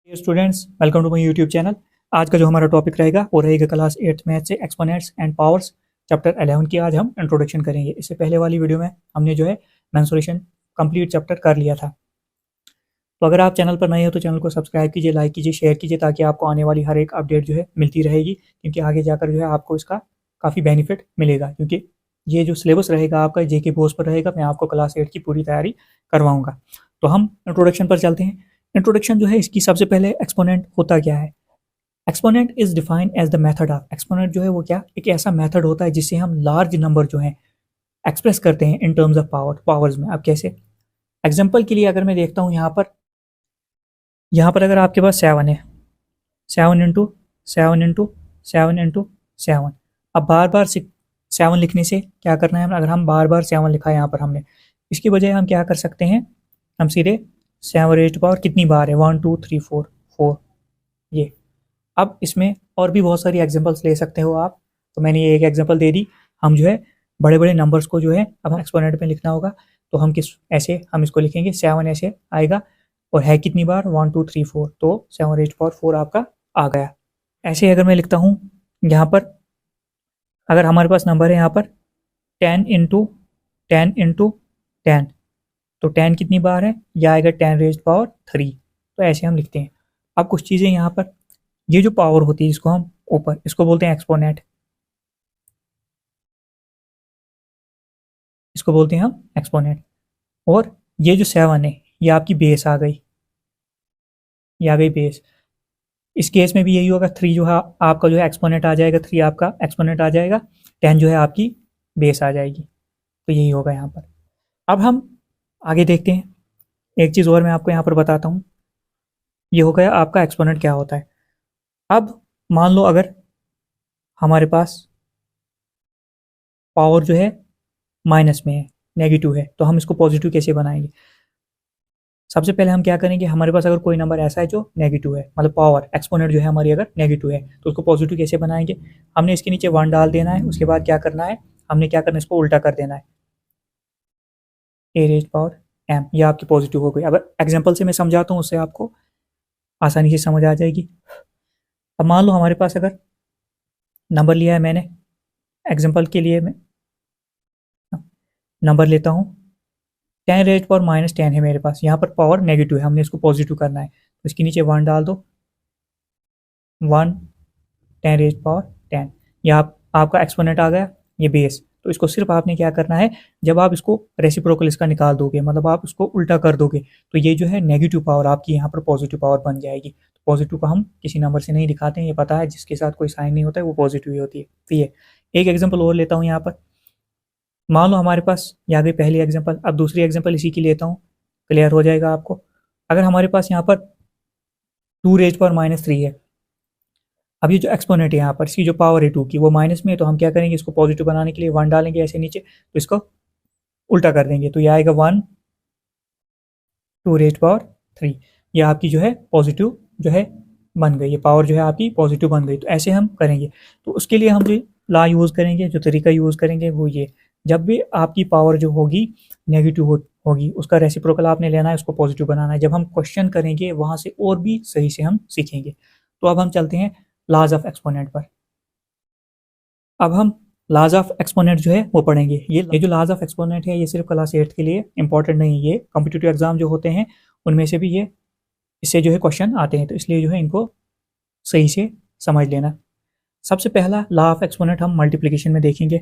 Students, welcome to my YouTube channel. आज का जो हमारा टॉपिक रहेगा वो रहेगा क्लास 8th मैथ से एक्सपोनेंट्स एंड पावर्स चैप्टर 11 की आज हम इंट्रोडक्शन करेंगे। इससे पहले वाली वीडियो में हमने जो है मेंसुरेशन कंप्लीट चैप्टर कर लिया था। तो अगर आप चैनल पर नए हो तो चैनल को सब्सक्राइब कीजिए, लाइक कीजिए, शेयर कीजिए ताकि आपको आने वाली हर एक अपडेट जो है मिलती रहेगी, क्योंकि आगे जाकर जो है आपको इसका काफ़ी बेनिफिट मिलेगा। क्योंकि ये जो सिलेबस रहेगा आपका जेके बोर्ड पर रहेगा, मैं आपको क्लास 8 की पूरी तैयारी करवाऊंगा। तो हम इंट्रोडक्शन पर चलते हैं। इंट्रोडक्शन जो है इसकी सबसे पहले एक्सपोनेंट होता क्या है। Exponent is defined as the method of, exponent जो है वो क्या एक ऐसा मेथड होता है जिससे हम लार्ज नंबर जो है एक्सप्रेस करते हैं इन टर्म्स ऑफ पावर्स में। अब कैसे? एग्जांपल के लिए अगर मैं देखता हूँ यहाँ पर अगर आपके पास 7 है, 7 × 7 × 7 × 7। अब बार बार 7 लिखने से क्या करना है, अगर हम बार बार 7 लिखा है यहाँ पर हमने, इसकी बजाय हम क्या कर सकते हैं, हम सीधे 7 रेज़्ड पावर कितनी बार है, 1 2 3 4 4 ये। अब इसमें और भी बहुत सारी एग्जांपल्स ले सकते हो आप, तो मैंने ये एक एग्जांपल दे दी। हम जो है बड़े बड़े नंबर्स को जो है अब हम एक्सपोनेंट में लिखना होगा, तो हम ऐसे हम इसको लिखेंगे 7 ऐसे आएगा, और है कितनी बार 1 2 3 4, तो 7 रेज़्ड पावर 4 आपका आ गया। ऐसे अगर मैं लिखता हूँ यहाँ पर, अगर हमारे पास नंबर है यहाँ पर 10 × 10 × 10, तो 10 कितनी बार है, यह आएगा 10 रेज़्ड पावर 3। तो ऐसे हम लिखते हैं। अब कुछ चीज़ें यहाँ पर, ये जो पावर होती है इसको हम ऊपर इसको बोलते हैं एक्सपोनेंट, इसको बोलते हैं हम एक्सपोनेंट। और ये जो 7 है ये आपकी बेस आ गई, ये आ गई बेस। इस केस में भी यही होगा, 3 जो है आपका जो है एक्सपोनेंट आ जाएगा, 3 आपका एक्सपोनेंट आ जाएगा, 10 जो है आपकी बेस आ जाएगी। तो यही होगा यहाँ पर। अब हम आगे देखते हैं, एक चीज़ और मैं आपको यहाँ पर बताता हूँ। ये हो गया आपका एक्सपोनेंट क्या होता है। अब मान लो अगर हमारे पास पावर जो है माइनस में है, नेगेटिव है, तो हम इसको पॉजिटिव कैसे बनाएंगे। सबसे पहले हम क्या करेंगे, हमारे पास अगर कोई नंबर ऐसा है जो नेगेटिव है, मतलब पावर एक्सपोनेंट जो है हमारी अगर नेगेटिव है, तो उसको पॉजिटिव कैसे बनाएंगे। हमने इसके नीचे 1 डाल देना है, उसके बाद क्या करना है, हमने क्या करना है, इसको उल्टा कर देना है, a⁻m, ये आपकी पॉजिटिव हो गई। अब एग्जाम्पल से मैं समझाता हूँ, उससे आपको आसानी से समझ आ जाएगी। अब मान लो हमारे पास अगर नंबर लिया है मैंने, एग्जाम्पल के लिए मैं नंबर लेता हूँ 10 रेज़्ड पावर -10 है मेरे पास, यहाँ पर पावर नेगेटिव है, हमने इसको पॉजिटिव करना है, तो इसके नीचे 1 डाल दो, 1 10 रेज़्ड पावर 10, ये आपका एक्सपोनेंट आ गया, ये बेस। तो इसको सिर्फ आपने क्या करना है, जब आप इसको रेसिप्रोकल इसका निकाल दोगे, मतलब आप इसको उल्टा कर दोगे, तो ये जो है नेगेटिव पावर आपकी यहाँ पर पॉजिटिव पावर बन जाएगी। तो पॉजिटिव को हम किसी नंबर से नहीं दिखाते हैं, ये पता है, जिसके साथ कोई साइन नहीं होता है वो पॉजिटिव ही होती है। तो ये एक एग्जाम्पल और लेता हूँ यहाँ पर, मान लो हमारे पास यहाँ गई पहली एग्जांपल, अब दूसरी एग्जांपल इसी की लेता हूँ, क्लियर हो जाएगा आपको। अगर हमारे पास यहाँ पर 2 रेज़्ड पावर -3 है, अब ये जो एक्सपोनेंट है यहाँ पर, इसकी जो पावर है 2 की, वो माइनस में है, तो हम क्या करेंगे, इसको पॉजिटिव बनाने के लिए 1 डालेंगे ऐसे नीचे, तो इसको उल्टा कर देंगे, तो ये आएगा 1 2 रेज़्ड पावर 3, ये आपकी जो है पॉजिटिव जो है बन गई, ये पावर जो है आपकी पॉजिटिव बन गई। तो ऐसे हम करेंगे। तो उसके लिए हम जो ला यूज़ करेंगे, जो तरीका यूज़ करेंगे वो ये, जब भी आपकी पावर जो होगी नेगेटिव होगी, उसका रेसिप्रोकल आपने लेना है, उसको पॉजिटिव बनाना है। जब हम क्वेश्चन करेंगे वहाँ से और भी सही से हम सीखेंगे। तो अब हम चलते हैं लाज ऑफ एक्सपोनेंट पर। अब हम लाज ऑफ एक्सपोनेंट जो है वो पढ़ेंगे। ये जो लाज ऑफ एक्सपोनेंट है ये सिर्फ क्लास 8 के लिए इंपॉर्टेंट नहीं है, ये कॉम्पिटिटिव एग्जाम जो होते हैं उनमें से भी ये इससे जो है क्वेश्चन आते हैं, तो इसलिए जो है इनको सही से समझ लेना। सबसे पहला लॉ ऑफ एक्सपोनेंट हम मल्टीप्लिकेशन में देखेंगे।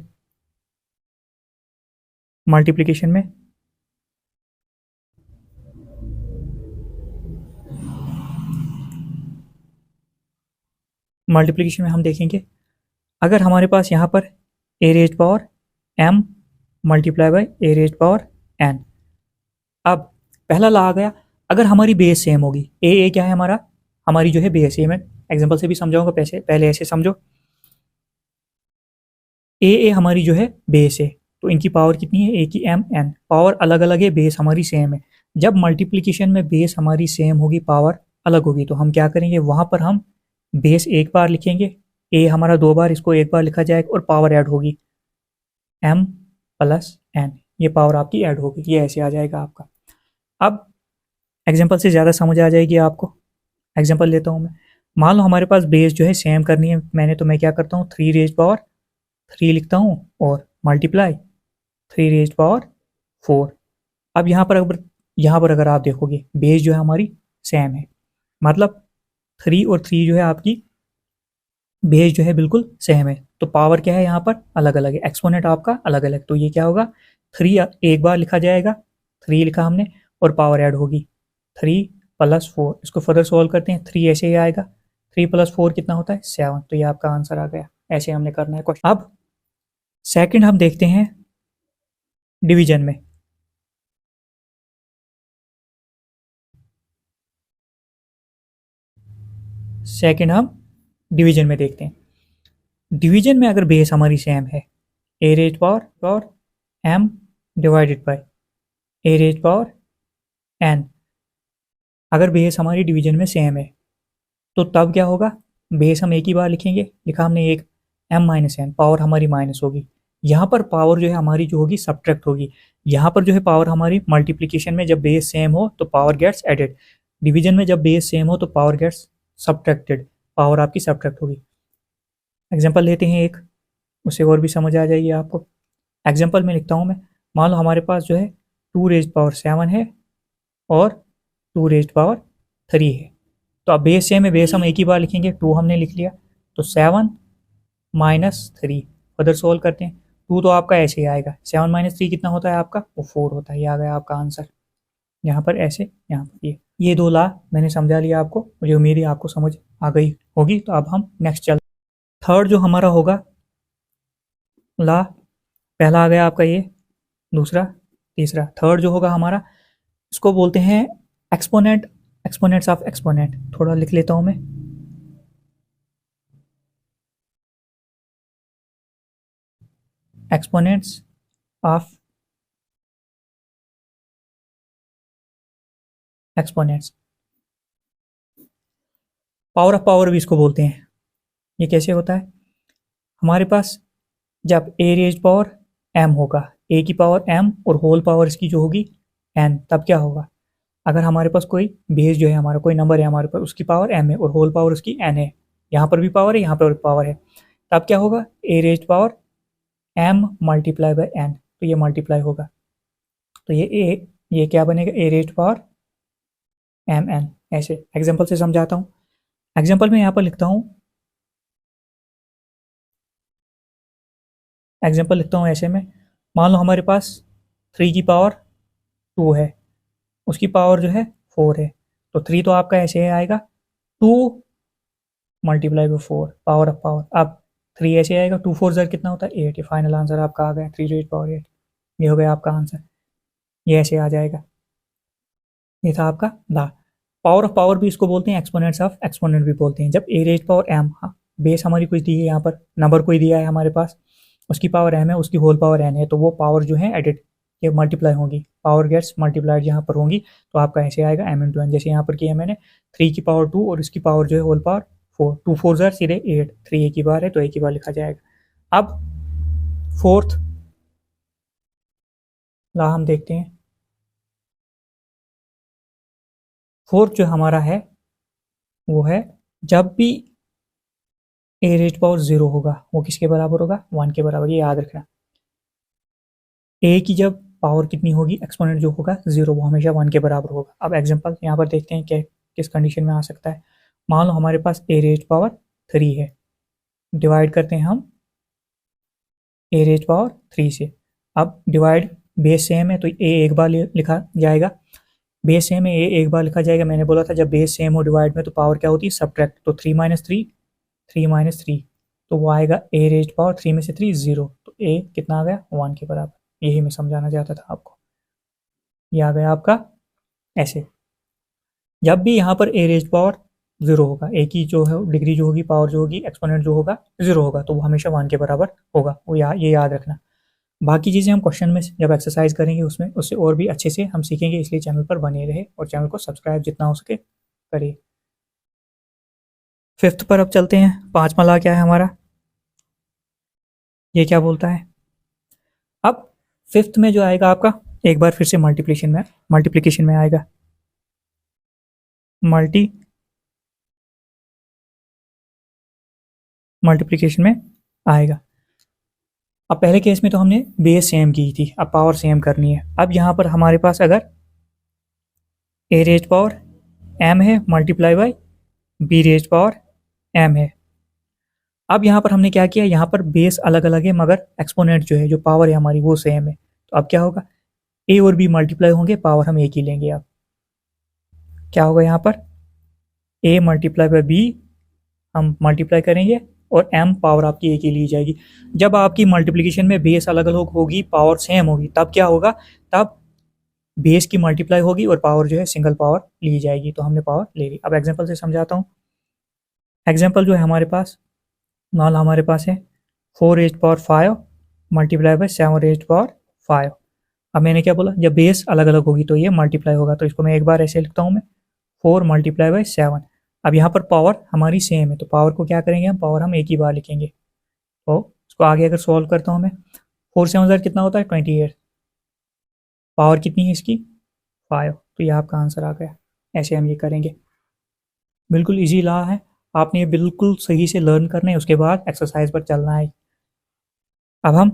मल्टीप्लिकेशन में हम देखेंगे, अगर हमारे पास यहाँ पर a raised power m multiply by a raised power n। अब पहला लॉ आ गया, अगर हमारी बेस सेम होगी, ए क्या है हमारा, हमारी जो है बेस है, मैं एग्जांपल से भी समझाऊंगा, पहले ऐसे समझो, ए हमारी जो है बेस है, तो इनकी पावर कितनी है, ए की m n, पावर अलग अलग है, बेस हमारी सेम है। जब मल्टीप्लिकेशन में बेस हमारी सेम होगी, पावर अलग होगी, तो हम क्या करेंगे, वहाँ पर हम बेस एक बार लिखेंगे, ए हमारा 2 बार, इसको एक बार लिखा जाएगा, और पावर ऐड होगी m + n, ये पावर आपकी ऐड होगी, ये ऐसे आ जाएगा आपका। अब एग्जाम्पल से ज़्यादा समझ आ जाएगी आपको। एग्जांपल लेता हूँ मैं। मान लो हमारे पास बेस जो है सेम करनी है मैंने, तो मैं क्या करता हूँ 3 रेज पावर 3 लिखता हूँ और मल्टीप्लाई 3 रेज पावर 4। अब यहाँ पर अगर आप देखोगे बेस जो है हमारी सेम है, मतलब 3 और 3 जो है आपकी बेस जो है बिल्कुल सेम है, तो पावर क्या है यहाँ पर अलग अलग है, एक्सपोनेंट आपका अलग अलग। तो ये क्या होगा 3 एक बार लिखा जाएगा, 3 लिखा हमने और पावर ऐड होगी 3 + 4। इसको फर्दर सॉल्व करते हैं, 3 ऐसे ही आएगा, 3 + 4 कितना होता है 7। तो ये आपका आंसर आ गया। ऐसे हमने करना है क्वेश्चन। अब सेकंड हम देखते हैं डिवीजन में। सेकंड हम डिवीजन में देखते हैं। डिवीजन में अगर बेस हमारी सेम है, ए रेज पावर और M divided by A raise power N, अगर बेस हमारी डिवीजन में सेम है तो तब क्या होगा, बेस हम एक ही बार लिखेंगे, लिखा हमने एक, m-n पावर हमारी माइनस होगी। यहाँ पर पावर जो है हमारी जो होगी सब्ट्रैक्ट होगी। यहाँ पर जो है पावर हमारी मल्टीप्लिकेशन में जब बेस सेम हो तो पावर गेट्स एडेड, डिवीजन में जब बेस सेम हो तो पावर गेट्स सब्ट्रैक्टेड, पावर आपकी सब्ट्रैक्ट होगी। एग्जाम्पल लेते हैं एक, उससे और भी समझ आ जाएगी आपको। एग्जाम्पल में लिखता हूँ मैं, मान लो हमारे पास जो है 2 रेज पावर 7 है और 2 रेज पावर 3 है। तो अब बेस सेम है, बेस हम एक ही बार लिखेंगे, 2 हमने लिख लिया, तो 7 - 3 फर्दर सोल्व करते हैं। 2 तो आपका ऐसे ही आएगा, 7 - 3 कितना होता है आपका, वो 4 होता है। ये आ गया आपका आंसर। यहाँ पर ऐसे, यहाँ पर ये 2 ला मैंने समझा लिया आपको, मुझे उम्मीद है आपको समझ आ गई होगी। तो अब हम नेक्स्ट चल, थर्ड जो हमारा होगा ला, पहला आ गया आपका ये, दूसरा, तीसरा। थर्ड जो होगा हमारा, इसको बोलते हैं एक्सपोनेंट, एक्सपोनेंट्स ऑफ एक्सपोनेंट। थोड़ा लिख लेता हूँ मैं, exponents of exponents. Power of power भी इसको बोलते हैं। ये कैसे होता है, हमारे पास जब ए रेज पावर एम होगा, ए की पावर एम और होल पावर इसकी जो होगी एन, तब क्या होगा, अगर हमारे पास कोई बेस जो है, हमारा कोई नंबर है हमारे पास, उसकी पावर एम है और होल पावर उसकी एन है, यहाँ पर भी पावर है यहाँ पर भी पावर है, तब क्या होगा A raise power M multiply by N, तो ये मल्टीप्लाई होगा। तो ये क्या बनेगा, A raise power M N. ऐसे एग्जाम्पल से समझाता हूँ। एग्जाम्पल में यहाँ पर लिखता हूँ, एग्जाम्पल लिखता हूँ ऐसे में, मान लो हमारे पास 3 की पावर 2 है, उसकी पावर जो है 4 है, तो 3 तो आपका ऐसे ही आएगा 2 multiply by 4, power of power. अब 3 ऐसे आएगा, 2 4 ज़र कितना होता है 8। ये फाइनल आंसर आपका आ गया, 3 रेज पावर 8। ये हो गया आपका आंसर, ये ऐसे आ जाएगा। ये था आपका ला। पावर ऑफ पावर भी इसको बोलते हैं, एक्सपोनेंट्स ऑफ एक्सपोनेंट भी बोलते हैं। जब ए रेज पावर एम, हाँ बेस हमारी कुछ दी है, यहाँ पर नंबर कोई दिया है हमारे पास, उसकी पावर एम है, उसकी होल पावर एन है, तो वो पावर जो है एडेड, ये मल्टीप्लाई होगी, पावर गेट्स मल्टीप्लाइड यहाँ पर होंगी, तो आपका ऐसे आएगा m इंटू एन। जैसे यहाँ पर किया मैंने, 3 की पावर 2 और इसकी पावर जो है होल पावर 4, 2 4 ज़र सीधे 8, 3 एक ही बार है तो एक ही बार लिखा जाएगा। अब फोर्थ ला हम देखते हैं। फोर्थ जो हमारा है वो है, जब भी ए रेज पावर 0 होगा वो किसके बराबर होगा, 1 के बराबर। ये याद रखना, ए की जब पावर कितनी होगी, एक्सपोनेंट जो होगा 0, वो हमेशा 1 के बराबर होगा। अब एग्जांपल यहाँ पर देखते हैं कि किस कंडीशन में आ सकता है। मान लो हमारे पास ए रेज पावर 3 है, डिवाइड करते हैं हम ए रेज पावर 3 से। अब डिवाइड, बेस सेम है तो ए एक बार लिखा जाएगा, बेस सेम है ए एक बार लिखा जाएगा। मैंने बोला था जब बेस सेम हो डिवाइड में तो पावर क्या होती है सब्ट्रैक्ट, तो 3 - 3 3 - 3, तो वो आएगा ए रेज पावर 3 में से 3 0, तो ए कितना आ गया 1 के बराबर। यही मैं समझाना चाहता था आपको। ये आ गया आपका ऐसे। जब भी यहाँ पर ए रेज पावर 0 होगा, ए की जो है डिग्री जो होगी, पावर जो होगी, एक्सपोनेंट जो होगा 0 होगा, तो वो हमेशा 1 के बराबर होगा। वो ये याद रखना। बाकी चीज़ें हम क्वेश्चन में जब एक्सरसाइज करेंगे उसमें उससे और भी अच्छे से हम सीखेंगे, इसलिए चैनल पर बने रहे और चैनल को सब्सक्राइब जितना हो सके करिए। फिफ्थ पर अब चलते हैं। पांचवा ला क्या है हमारा, ये क्या बोलता है। अब फिफ्थ में जो आएगा आपका, एक बार फिर से मल्टीप्लिकेशन में आएगा, मल्टीप्लिकेशन में आएगा। अब पहले केस में तो हमने बेस सेम की थी, अब पावर सेम करनी है। अब यहाँ पर हमारे पास अगर ए रेज पावर एम है multiply by B raise power M है। अब यहाँ पर हमने क्या किया, यहाँ पर बेस अलग अलग है मगर एक्सपोनेंट जो है, जो पावर है हमारी वो सेम है। तो अब क्या होगा, ए और बी मल्टीप्लाई होंगे, पावर हम एक ही लेंगे। अब क्या होगा, यहाँ पर ए मल्टीप्लाई बाई बी हम मल्टीप्लाई करेंगे और एम पावर आपकी एक ही ली जाएगी। जब आपकी मल्टीप्लिकेशन में बेस अलग अलग होगी, पावर सेम होगी, तब क्या होगा, तब बेस की मल्टीप्लाई होगी और पावर जो है सिंगल पावर ली जाएगी। तो हमने पावर ले ली। अब एग्जांपल से समझाता हूँ। एग्जांपल जो है हमारे पास, मान हमारे पास है 4 raise power 5 multiply by 7 raise power 5। अब मैंने क्या बोला, जब बेस अलग अलग होगी तो ये मल्टीप्लाई होगा, तो इसको मैं एक बार ऐसे लिखता हूँ मैं 4 मल्टीप्लाई बाई 7। अब यहाँ पर पावर हमारी सेम है, तो पावर को क्या करेंगे हम, पावर हम एक ही बार लिखेंगे। तो इसको आगे अगर सॉल्व करता हूँ मैं, 4 7 ज़र कितना होता है 28। पावर कितनी है इसकी 5, तो ये आपका आंसर आ गया। ऐसे हम ये करेंगे। बिल्कुल इजी लॉ है, आपने ये बिल्कुल सही से लर्न करना है, उसके बाद एक्सरसाइज पर चलना है। अब हम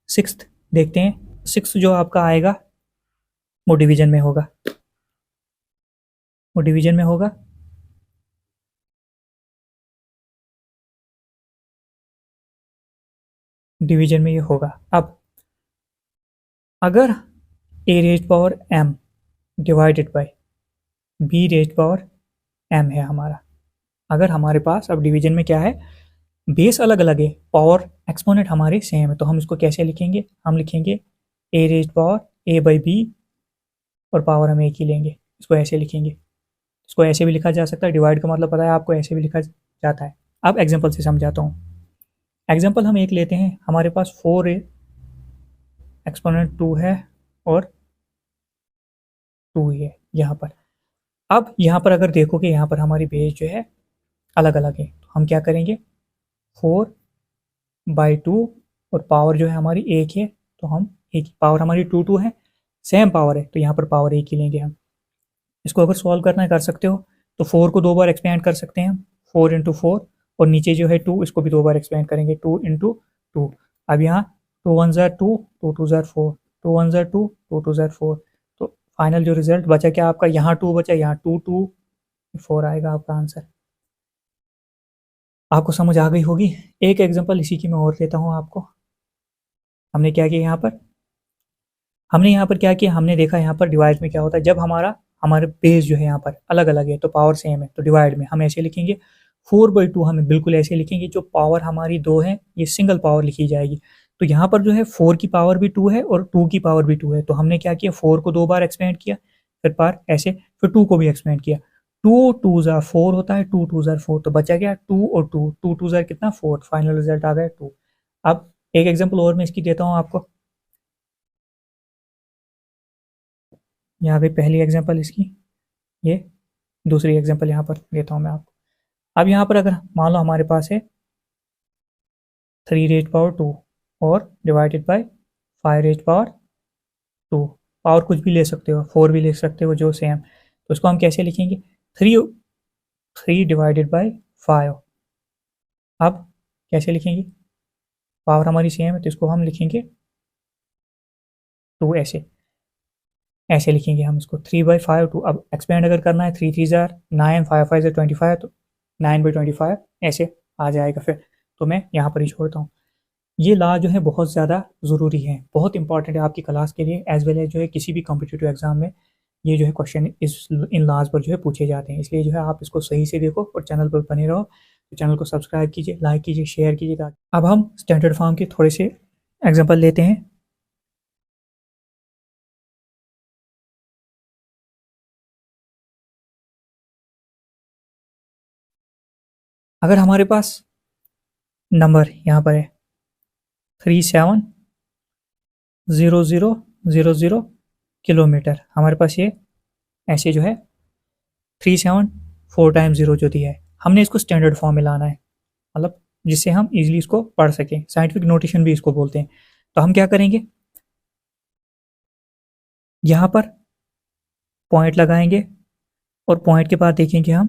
6th देखते हैं। 6th जो आपका आएगा वो डिवीजन में होगा, वो डिवीजन में होगा। डिवीजन में ये होगा। अब अगर A raise power M divided by B raise power M है हमारा, अगर हमारे पास अब डिवीजन में क्या है, बेस अलग अलग है, पावर एक्सपोनेंट हमारे सेम है, तो हम इसको कैसे लिखेंगे, हम लिखेंगे A raise power A by B और पावर हम एक ही लेंगे। इसको ऐसे लिखेंगे। इसको ऐसे भी लिखा जा सकता है, डिवाइड का मतलब पता है आपको, ऐसे भी लिखा जाता है। अब एग्जाम्पल से समझाता हूँ। एग्जाम्पल हम एक लेते हैं, हमारे पास 4 एक्सपोनेंट 2 है और 2 ही है यहाँ पर। अब यहाँ पर अगर देखो कि यहाँ पर हमारी बेस जो है अलग अलग है, तो हम क्या करेंगे, 4/2 और पावर जो है हमारी एक है, तो हम एक पावर हमारी 2 है, सेम पावर है, तो यहाँ पर पावर एक ही लेंगे हम। इसको अगर सॉल्व करना है कर सकते हो, तो 4 को 2 बार एक्सपेंड कर सकते हैं हम, 4 इंटू 4, और नीचे जो है 2, इसको भी 2 बार एक्सपेंड करेंगे, 2 इंटू 2। अब यहाँ 2 1 ज़र 2, 2 2 ज़र 4, 2 1 ज़र 2, 2 2 ज़र 4। तो फाइनल जो रिजल्ट बचा क्या आपका, यहाँ 2 बचा, यहाँ 2 2 4 आएगा आपका आंसर। आपको समझ आ गई होगी। एक एग्जांपल इसी की मैं और लेता हूँ आपको। हमने क्या किया यहाँ पर, हमने यहाँ पर क्या किया, हमने देखा यहाँ पर डिवाइड में क्या होता है, जब हमारे बेस जो है यहाँ पर अलग अलग है तो पावर सेम है, तो डिवाइड में हम ऐसे लिखेंगे 4/2, हमें बिल्कुल ऐसे लिखेंगे, जो पावर हमारी 2 है ये सिंगल पावर लिखी जाएगी। तो यहाँ पर जो है 4 की पावर भी 2 है और 2 की पावर भी 2 है, तो हमने क्या किया, 4 को 2 बार एक्सपेंड किया, फिर बार ऐसे, फिर 2 को भी एक्सपेंड किया। 2 2 ज़र 4 होता है, 2 2 ज़र 4, तो बचा गया 2 और 2, 2 2 ज़र कितना 4, फाइनल रिजल्ट आ गया 2। अब एक एग्जाम्पल और मैं इसकी देता हूँ आपको। यहाँ पे पहली एग्जाम्पल इसकी, ये दूसरी एग्जाम्पल यहाँ पर देता हूँ मैं आपको। अब यहाँ पर अगर मान लो हमारे पास है 3 रेज पावर 2 और divided by 5 raise power 2, power कुछ भी ले सकते हो, 4 भी ले सकते हो जो सेम, तो उसको हम कैसे लिखेंगे, 3 डिवाइडेड बाय 5। अब कैसे लिखेंगे, पावर हमारी सेम है तो इसको हम लिखेंगे 2, ऐसे लिखेंगे हम इसको 3/5 2। अब एक्सपेंड अगर करना है, 3 3 ज़र 9, 5 5 ज़र 25, तो 9/25 ऐसे आ जाएगा फिर। तो मैं यहाँ पर ही छोड़ता हूँ। ये लॉ जो है बहुत ज़्यादा ज़रूरी है, बहुत इंपॉर्टेंट है आपकी क्लास के लिए, एज वेल एज जो है किसी भी कॉम्पिटिटिव एग्जाम में ये जो है क्वेश्चन इन लॉज पर जो है पूछे जाते हैं। इसलिए जो है आप इसको सही से देखो और चैनल पर बने रहो। तो चैनल को सब्सक्राइब कीजिए, लाइक कीजिए, शेयर कीजिए। अब हम स्टैंडर्ड फॉर्म के थोड़े से एग्जाम्पल लेते हैं। अगर हमारे पास नंबर यहाँ पर है 370000 किलोमीटर, हमारे पास ये ऐसे जो है 37 4 टाइम्स 0 जो दिया है, हमने इसको स्टैंडर्ड फॉर्म में लाना है, मतलब जिससे हम इजीली इसको पढ़ सकें, साइंटिफिक नोटेशन भी इसको बोलते हैं। तो हम क्या करेंगे, यहाँ पर पॉइंट लगाएंगे और पॉइंट के बाद देखेंगे हम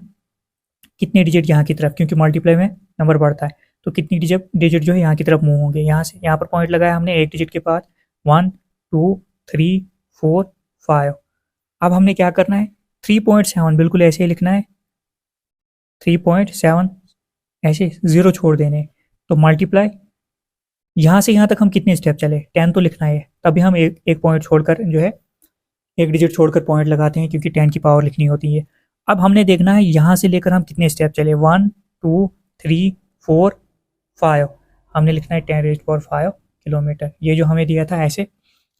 कितने डिजिट यहाँ की तरफ, क्योंकि मल्टीप्लाई में नंबर बढ़ता है, तो कितनी डिजिट जो है यहाँ की तरफ मूव होंगे, यहाँ से यहाँ पर पॉइंट लगाया हमने एक डिजिट के बाद 1 2 3 4 5। अब हमने क्या करना है 3.7 बिल्कुल ऐसे ही लिखना है 3.7 ऐसे 0 छोड़ देने। तो मल्टीप्लाई यहाँ से यहाँ तक हम कितने स्टेप चले 10 तो लिखना है, तभी हम एक पॉइंट छोड़कर जो है एक डिजिट छोड़कर पॉइंट लगाते हैं क्योंकि 10 की पावर लिखनी होती है। अब हमने देखना है यहाँ से लेकर हम कितने स्टेप चले 1 2 3 4 5। हमने लिखना है 10⁵ किलोमीटर। ये जो हमें दिया था ऐसे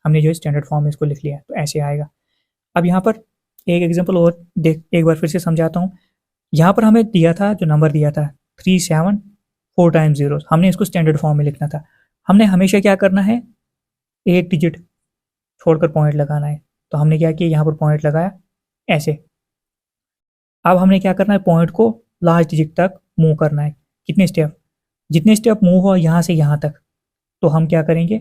हमने जो स्टैंडर्ड फॉर्म में इसको लिख लिया तो ऐसे आएगा। अब यहाँ पर एक एग्जांपल और देख एक बार फिर से समझाता हूँ। यहाँ पर हमें दिया था जो नंबर दिया था 3 7 4 टाइम्स 0, हमने इसको स्टैंडर्ड फॉर्म में लिखना था। हमने हमेशा क्या करना है एक डिजिट छोड़कर पॉइंट लगाना है। तो हमने क्या किया यहाँ पर पॉइंट लगाया ऐसे। अब हमने क्या करना है पॉइंट को लास्ट डिजिट तक मूव करना है। कितने स्टेप, जितने स्टेप मूव हो यहाँ से यहाँ तक तो हम क्या करेंगे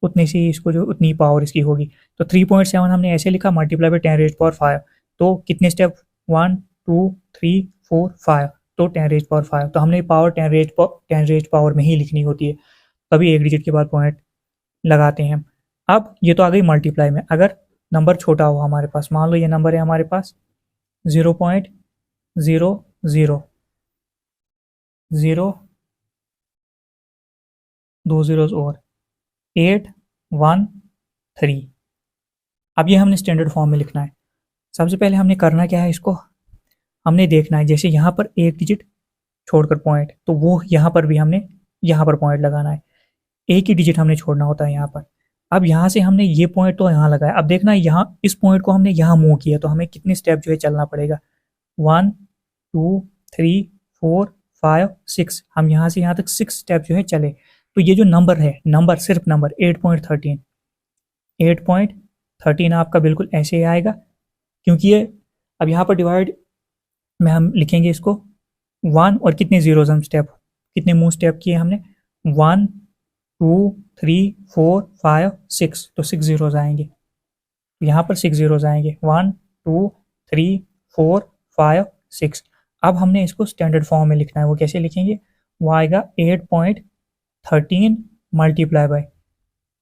उतने से इसको जो उतनी पावर इसकी होगी। तो 3.7 हमने ऐसे लिखा मल्टीप्लाई बाई 10⁵ तो कितने स्टेप 1 2 3 4 5 तो 10⁵ तो हमने पावर 10⁵ में ही लिखनी होती है, तभी एक डिजिट के बाद पॉइंट लगाते हैं। अब ये तो आ गई मल्टीप्लाई में। अगर नंबर छोटा हो हमारे पास, मान लो ये नंबर है हमारे पास 0.00 0 2 zeros और 813। अब ये हमने स्टैंडर्ड फॉर्म में लिखना है। सबसे पहले हमने करना क्या है, इसको हमने देखना है जैसे यहाँ पर एक डिजिट छोड़कर पॉइंट, तो वो यहाँ पर भी हमने यहाँ पर पॉइंट लगाना है। एक ही डिजिट हमने छोड़ना होता है यहाँ पर। अब यहाँ से हमने ये पॉइंट तो यहाँ लगाया, अब देखना यहाँ इस पॉइंट को हमने यहाँ मूव किया तो हमें कितने स्टेप जो है चलना पड़ेगा 1 2 3 4 5 6। हम यहाँ से यहाँ तक 6 स्टेप जो है चले। तो ये जो नंबर है, नंबर सिर्फ नंबर 8.13 आपका बिल्कुल ऐसे ही आएगा क्योंकि ये अब यहाँ पर डिवाइड में हम लिखेंगे इसको 1 और कितने जीरोज हम स्टेप कितने मूव स्टेप किए हमने 1 2 3 4 5 6 तो 6 जीरोज आएंगे। यहाँ पर 6 जीरोज आएंगे 1 2 3 4 5 6। अब हमने इसको स्टैंडर्ड फॉर्म में लिखना है। वो कैसे लिखेंगे, वो आएगा 8.13 मल्टीप्लाई बाई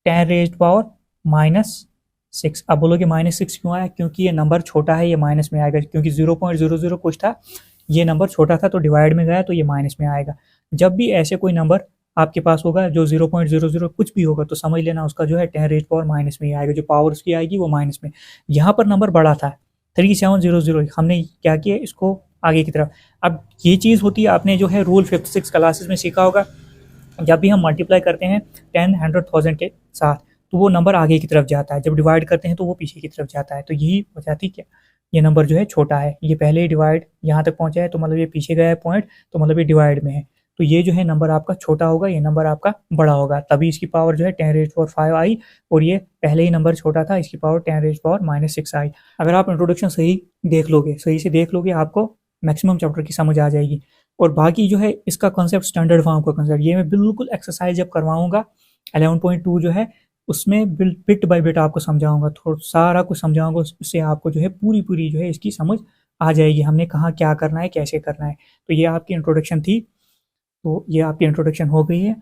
10⁻⁻6। अब बोलोगे -6 क्यों आया, क्योंकि ये नंबर छोटा है, ये माइनस में आएगा क्योंकि 0.00 कुछ था, ये नंबर छोटा था तो डिवाइड में गया तो ये माइनस में आएगा। जब भी ऐसे कोई नंबर आपके पास होगा जो 0.00 कुछ भी होगा तो समझ लेना उसका जो है 10⁻⁻ में ही आएगा, जो पावर उसकी आएगी वो माइनस में। यहाँ पर नंबर बड़ा था 3700, हमने क्या किया इसको आगे की तरफ। अब ये चीज़ होती है, आपने जो है रूल 5th 6th क्लासेस में सीखा होगा, जब भी हम मल्टीप्लाई करते हैं 10 100,000 के साथ तो वो नंबर आगे की तरफ जाता है, जब डिवाइड करते हैं तो वो पीछे की तरफ जाता है। तो यही वजह थी क्या ये नंबर जो है छोटा है, ये पहले ही डिवाइड यहाँ तक पहुँचा है तो मतलब ये पीछे गया है पॉइंट, तो मतलब ये डिवाइड में है। तो ये जो है नंबर आपका छोटा होगा, ये नंबर आपका बड़ा होगा, तभी इसकी पावर जो है 10⁵ आई और ये पहले ही नंबर छोटा था, इसकी पावर 10⁻⁻6 आई। अगर आप इंट्रोडक्शन सही देख लोगे, सही से देख लोगे, आपको मैक्सिमम चैप्टर की समझ आ जाएगी। और बाकी जो है इसका कॉन्सेप्ट स्टैंडर्ड फॉर्म का कॉन्सेप्ट ये मैं बिल्कुल एक्सरसाइज जब करवाऊंगा 11.2 जो है उसमें बिट बाय बिट आपको समझाऊंगा, थोड़ा सारा कुछ समझाऊंगा, उससे आपको जो है पूरी जो है इसकी समझ आ जाएगी, हमने कहाँ क्या करना है कैसे करना है। तो ये आपकी इंट्रोडक्शन थी, तो ये आपकी इंट्रोडक्शन हो गई है।